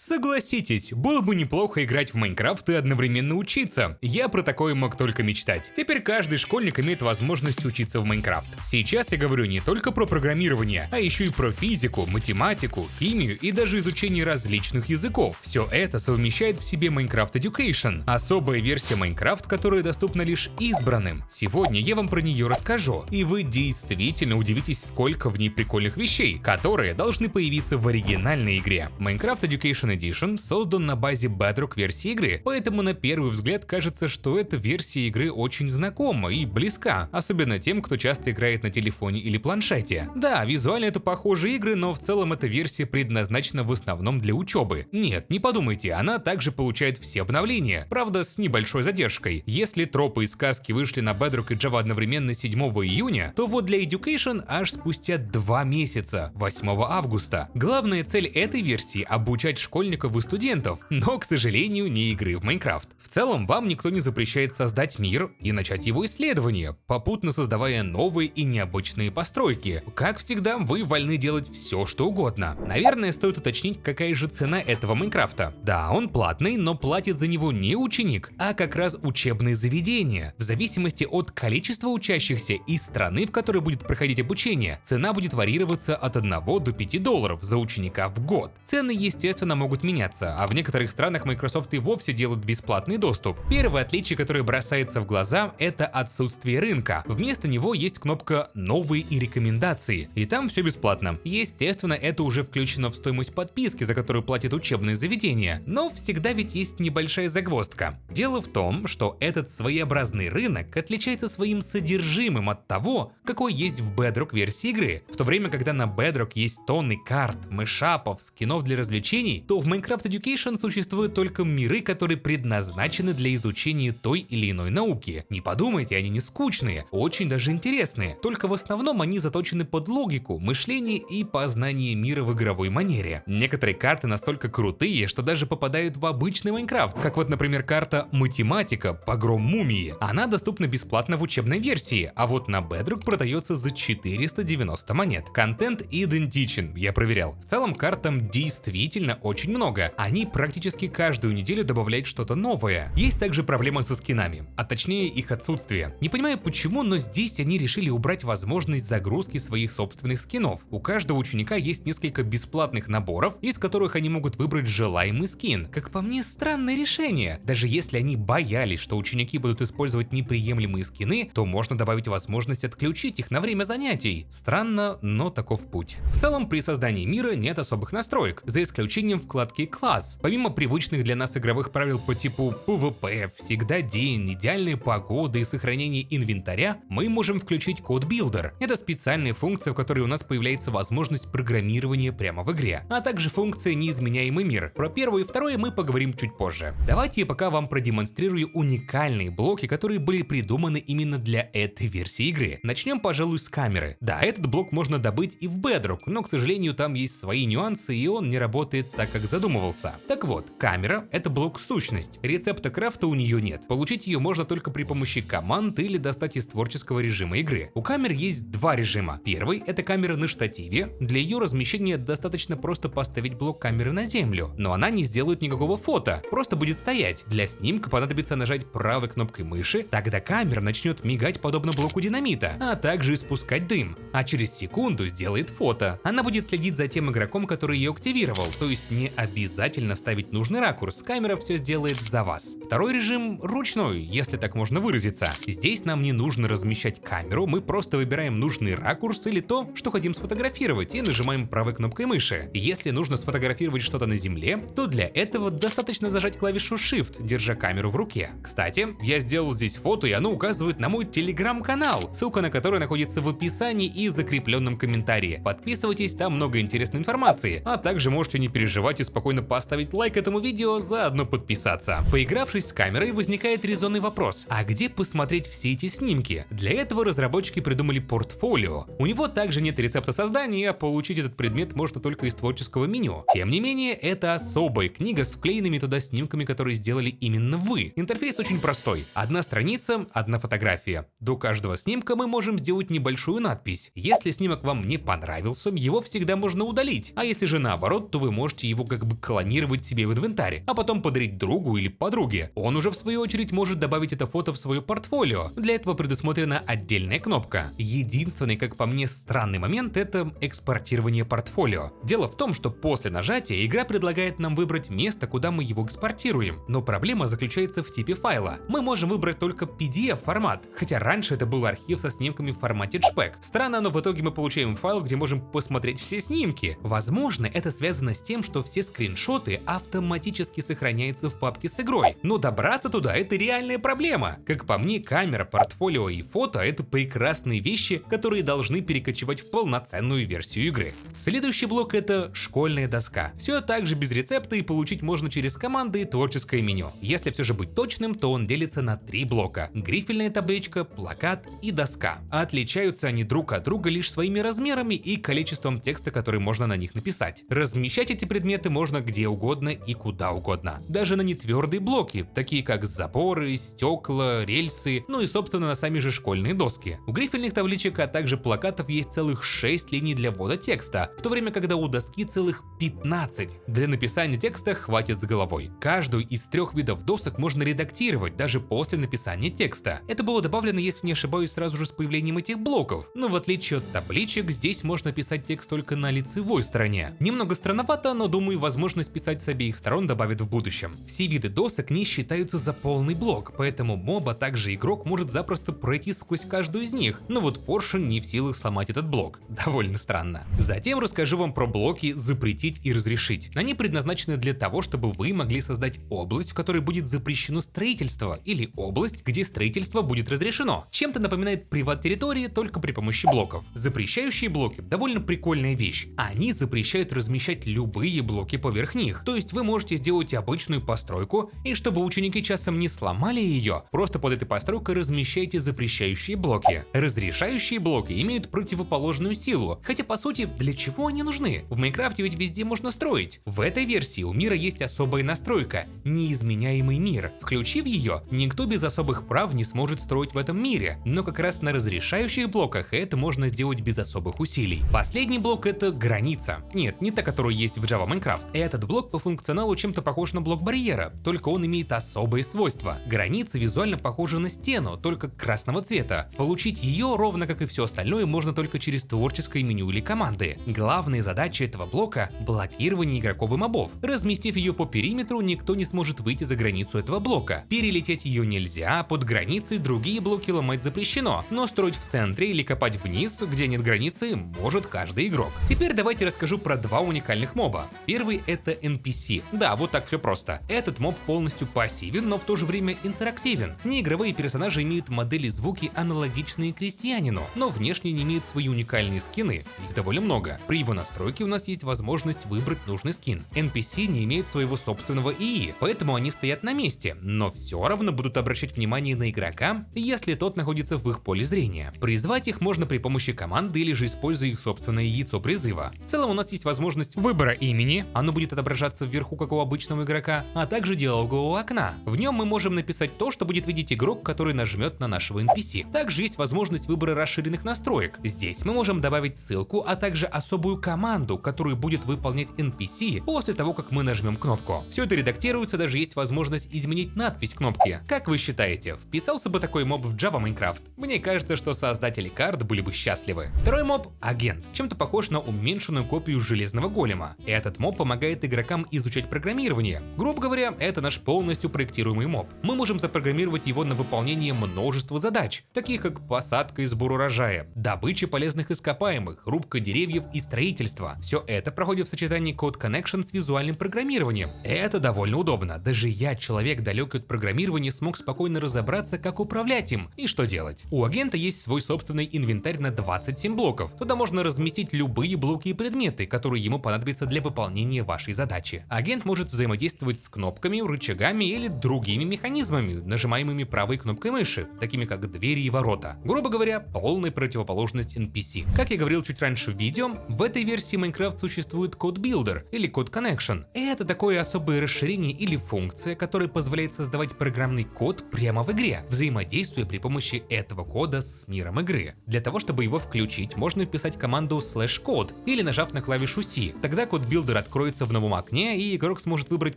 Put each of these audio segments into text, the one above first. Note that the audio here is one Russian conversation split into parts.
Согласитесь, было бы неплохо играть в Майнкрафт и одновременно учиться. Я про такое мог только мечтать. Теперь каждый школьник имеет возможность учиться в Майнкрафт. Сейчас я говорю не только про программирование, а еще и про физику, математику, химию и даже изучение различных языков. Все это совмещает в себе Minecraft Education, особая версия Minecraft, которая доступна лишь избранным. Сегодня я вам про нее расскажу, и вы действительно удивитесь, сколько в ней прикольных вещей, которые должны появиться в оригинальной игре. Minecraft Education Edition создан на базе Bedrock версии игры, поэтому на первый взгляд кажется, что эта версия игры очень знакома и близка, особенно тем, кто часто играет на телефоне или планшете. Да, визуально это похожие игры, но в целом эта версия предназначена в основном для учебы. Нет, не подумайте, она также получает все обновления, правда с небольшой задержкой. Если тропы и сказки вышли на Bedrock и Java одновременно 7 июня, то вот для Education аж спустя 2 месяца, 8 августа. Главная цель этой версии — обучать школьников и студентов, но, к сожалению, не игры в Minecraft. В целом, вам никто не запрещает создать мир и начать его исследование, попутно создавая новые и необычные постройки. Как всегда, вы вольны делать все, что угодно. Наверное, стоит уточнить, какая же цена этого Майнкрафта. Да, он платный, но платит за него не ученик, а как раз учебные заведения. В зависимости от количества учащихся и страны, в которой будет проходить обучение, цена будет варьироваться от 1 до 5 долларов за ученика в год. Цены, естественно, могут меняться, а в некоторых странах Microsoft и вовсе делают бесплатный доступ. Первое отличие, которое бросается в глаза, это отсутствие рынка. Вместо него есть кнопка «Новые и рекомендации», и там все бесплатно. Естественно, это уже включено в стоимость подписки, за которую платят учебные заведения, но всегда ведь есть небольшая загвоздка. Дело в том, что этот своеобразный рынок отличается своим содержимым от того, какой есть в Bedrock версии игры. В то время, когда на Bedrock есть тонны карт, мешапов, скинов для развлечений, то в Minecraft Education существуют только миры, которые предназначены для изучения той или иной науки. Не подумайте, они не скучные, очень даже интересные, только в основном они заточены под логику, мышление и познание мира в игровой манере. Некоторые карты настолько крутые, что даже попадают в обычный Minecraft, как вот, например, карта «Математика. Погром мумии». Она доступна бесплатно в учебной версии, а вот на Bedrock продается за 490 монет. Контент идентичен, я проверял. В целом картам действительно очень много, они практически каждую неделю добавляют что-то новое. Есть также проблема со скинами, а точнее их отсутствие. Не понимаю почему, но здесь они решили убрать возможность загрузки своих собственных скинов. У каждого ученика есть несколько бесплатных наборов, из которых они могут выбрать желаемый скин. Как по мне, странное решение. Даже если они боялись, что ученики будут использовать неприемлемые скины, то можно добавить возможность отключить их на время занятий. Странно, но таков путь. В целом, при создании мира нет особых настроек, за исключением вкладки «Класс». Помимо привычных для нас игровых правил по типу PvP, всегда день, идеальная погода и сохранение инвентаря, мы можем включить код Builder. Это специальная функция, в которой у нас появляется возможность программирования прямо в игре, а также функция «Неизменяемый мир». Про первое и второе мы поговорим чуть позже. Давайте я пока вам продемонстрирую уникальные блоки, которые были придуманы именно для этой версии игры. Начнем, пожалуй, с камеры. Да, этот блок можно добыть и в Bedrock, но, к сожалению, там есть свои нюансы, и он не работает так, как задумывался. Так вот, камера — это блок-сущность. Рецепта крафта у нее нет. Получить ее можно только при помощи команд или достать из творческого режима игры. У камер есть два режима. Первый — это камера на штативе. Для ее размещения достаточно просто поставить блок камеры на землю, но она не сделает никакого фото, просто будет стоять. Для снимка понадобится нажать правой кнопкой мыши, тогда камера начнет мигать подобно блоку динамита, а также испускать дым, а через секунду сделает фото. Она будет следить за тем игроком, который ее активировал, то есть не обязательно ставить нужный ракурс, камера все сделает за вас. Второй режим ручной, если так можно выразиться. Здесь нам не нужно размещать камеру, мы просто выбираем нужный ракурс или то, что хотим сфотографировать, и нажимаем правой кнопкой мыши. Если нужно сфотографировать что-то на земле, то для этого достаточно зажать клавишу Shift, держа камеру в руке. Кстати, я сделал здесь фото, и оно указывает на мой телеграм-канал, ссылка на который находится в описании и закрепленном комментарии. Подписывайтесь, там много интересной информации, а также можете не переживать и спокойно поставить лайк этому видео, заодно подписаться. Поигравшись с камерой, возникает резонный вопрос: а где посмотреть все эти снимки? Для этого разработчики придумали портфолио. У него также нет рецепта создания, а получить этот предмет можно только из творческого меню. Тем не менее, это особая книга с вклеенными туда снимками, которые сделали именно вы. Интерфейс очень простой. Одна страница, одна фотография. До каждого снимка мы можем сделать небольшую надпись. Если снимок вам не понравился, его всегда можно удалить. А если же наоборот, то вы можете его как бы клонировать себе в инвентарь, а потом подарить другу или подруге. Он уже в свою очередь может добавить это фото в свое портфолио. Для этого предусмотрена отдельная кнопка. Единственный, как по мне, странный момент — это экспортирование портфолио. Дело в том, что после нажатия игра предлагает нам выбрать место, куда мы его экспортируем. Но проблема заключается в типе файла. Мы можем выбрать только PDF-формат, хотя раньше это был архив со снимками в формате JPEG. Странно, но в итоге мы получаем файл, где можем посмотреть все снимки. Возможно, это связано с тем, что все скриншоты автоматически сохраняются в папке с игрой. Но добраться туда — это реальная проблема. Как по мне, камера, портфолио и фото — это прекрасные вещи, которые должны перекочевать в полноценную версию игры. Следующий блок — это школьная доска. Все так же без рецепта, и получить можно через команды и творческое меню. Если все же быть точным, то он делится на 3 блока: грифельная табличка, плакат и доска. Отличаются они друг от друга лишь своими размерами и количеством текста, который можно на них написать. Размещать эти предметы можно где угодно и куда угодно. Даже на нетвердые блоки, такие как заборы, стекла, рельсы, ну и собственно на сами же школьные доски. У грифельных табличек, а также плакатов есть целых 6 линий для ввода текста, в то время когда у доски целых 15. Для написания текста хватит с головой. Каждую из 3 видов досок можно редактировать даже после написания текста. Это было добавлено, если не ошибаюсь, сразу же с появлением этих блоков. Но в отличие от табличек, здесь можно писать текст только на лицевой стороне. Немного странновато, но думаю, возможность писать с обеих сторон добавят в будущем. Все виды досок не считаются за полный блок, поэтому моб, а также игрок может запросто пройти сквозь каждую из них, но вот Поршень не в силах сломать этот блок. Довольно странно. Затем расскажу вам про блоки «Запретить» и «Разрешить». Они предназначены для того, чтобы вы могли создать область, в которой будет запрещено строительство, или область, где строительство будет разрешено. Чем-то напоминает приват-территории, только при помощи блоков. Запрещающие блоки — довольно прикольная вещь. Они запрещают размещать любые блоки поверх них. То есть вы можете сделать обычную постройку, и чтобы ученики часом не сломали ее, просто под этой постройкой размещайте запрещающие блоки. Разрешающие блоки имеют противоположную силу, хотя по сути для чего они нужны? В Майнкрафте ведь везде можно строить. В этой версии у мира есть особая настройка — неизменяемый мир. Включив ее, никто без особых прав не сможет строить в этом мире, но как раз на разрешающих блоках это можно сделать без особых усилий. Последний блок — это граница. Нет, не та, которая есть в Java Minecraft. Этот блок по функционалу чем-то похож на блок барьера, только он имеет особые свойства. Граница визуально похожа на стену, только красного цвета. Получить ее, ровно как и все остальное, можно только через творческое меню или команды. Главная задача этого блока — блокирование игроков и мобов. Разместив ее по периметру, никто не сможет выйти за границу этого блока. Перелететь ее нельзя, под границей другие блоки ломать запрещено, но строить в центре или копать вниз, где нет границы, может каждый игрок. Теперь давайте расскажу про 2 уникальных моба. Первый — это NPC. Да, вот так все просто. Этот моб полностью пассивен, но в то же время интерактивен. Неигровые персонажи имеют модели звуки, аналогичные крестьянину, но внешне не имеют свои уникальные скины, их довольно много. При его настройке у нас есть возможность выбрать нужный скин. NPC не имеют своего собственного ИИ, поэтому они стоят на месте, но все равно будут обращать внимание на игрока, если тот находится в их поле зрения. Призвать их можно при помощи команды или же используя их собственное яйцо призыва. В целом у нас есть возможность выбора имени, оно будет отображаться вверху как у обычного игрока, а также диалогового окна. В нем мы можем написать то, что будет видеть игрок, который нажмет на нашего NPC. Также есть возможность выбора расширенных настроек. Здесь мы можем добавить ссылку, а также особую команду, которую будет выполнять NPC после того, как мы нажмем кнопку. Все это редактируется, даже есть возможность изменить надпись кнопки. Как вы считаете, вписался бы такой моб в Java Minecraft? Мне кажется, что создатели карт были бы счастливы. Второй моб — агент. Чем-то похож на уменьшенную копию железного голема. Этот моб помогает игрокам изучать программирование. Грубо говоря, это наш полностью проектируемый моб. Мы можем запрограммировать его на выполнение множества задач, таких как посадка и сбор урожая, добыча полезных ископаемых, рубка деревьев и строительство. Все это проходит в сочетании Code Connection с визуальным программированием. Это довольно удобно. Даже я, человек далекий от программирования, смог спокойно разобраться, как управлять им и что делать. У агента есть свой собственный инвентарь на 27 блоков. Туда можно разместить любые блоки и предметы, которые ему понадобятся для выполнения вашей задачи. Агент может взаимодействовать с кнопками, рычагами или другими механизмами, нажимаемыми правой кнопкой мыши, такими как двери и ворота. Грубо говоря, полная противоположность NPC. Как я говорил чуть раньше в видео, в этой версии Minecraft существует Code Builder или Code Connection. Это такое особое расширение или функция, которая позволяет создавать программный код прямо в игре, взаимодействуя при помощи этого кода с миром игры. Для того, чтобы его включить, можно вписать команду /code или нажав на клавишу C. Тогда Code Builder откроет откроется в новом окне, и игрок сможет выбрать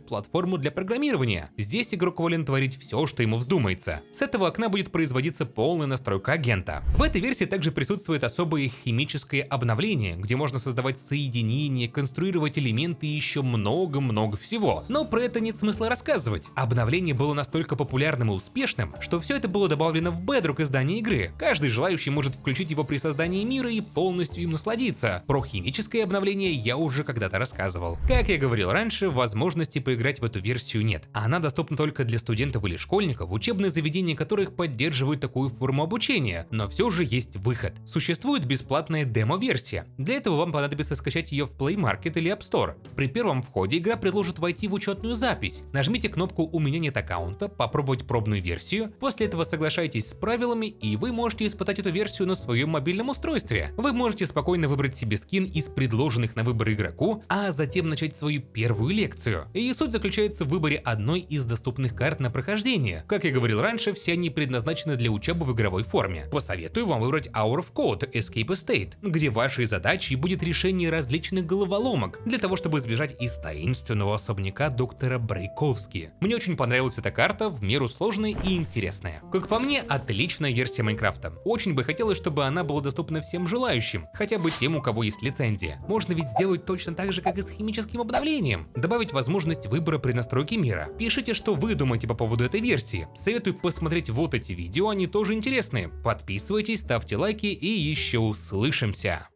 платформу для программирования. Здесь игрок волен творить все, что ему вздумается. С этого окна будет производиться полная настройка агента. В этой версии также присутствует особое химическое обновление, где можно создавать соединения, конструировать элементы и еще много-много всего. Но про это нет смысла рассказывать. Обновление было настолько популярным и успешным, что все это было добавлено в Bedrock издание игры. Каждый желающий может включить его при создании мира и полностью им насладиться. Про химическое обновление я уже когда-то рассказывал. Как я говорил раньше, возможности поиграть в эту версию нет. Она доступна только для студентов или школьников, учебные заведения которых поддерживают такую форму обучения, но все же есть выход. Существует бесплатная демо-версия. Для этого вам понадобится скачать ее в Play Market или App Store. При первом входе игра предложит войти в учетную запись. Нажмите кнопку «У меня нет аккаунта», попробовать пробную версию, после этого соглашайтесь с правилами, и вы можете испытать эту версию на своем мобильном устройстве. Вы можете спокойно выбрать себе скин из предложенных на выбор игроку, а затем начать свою первую лекцию. Ее суть заключается в выборе одной из доступных карт на прохождение. Как я говорил раньше, все они предназначены для учебы в игровой форме. Посоветую вам выбрать Hour of Code Escape Estate, где вашей задачей будет решение различных головоломок, для того чтобы избежать из таинственного особняка доктора Брейковски. Мне очень понравилась эта карта, в меру сложная и интересная. Как по мне, отличная версия Майнкрафта. Очень бы хотелось, чтобы она была доступна всем желающим, хотя бы тем, у кого есть лицензия. Можно ведь сделать точно так же, как и с химическим обновлением. Добавить возможность выбора при настройке мира. Пишите, что вы думаете по поводу этой версии. Советую посмотреть вот эти видео, они тоже интересные. Подписывайтесь, ставьте лайки и еще услышимся.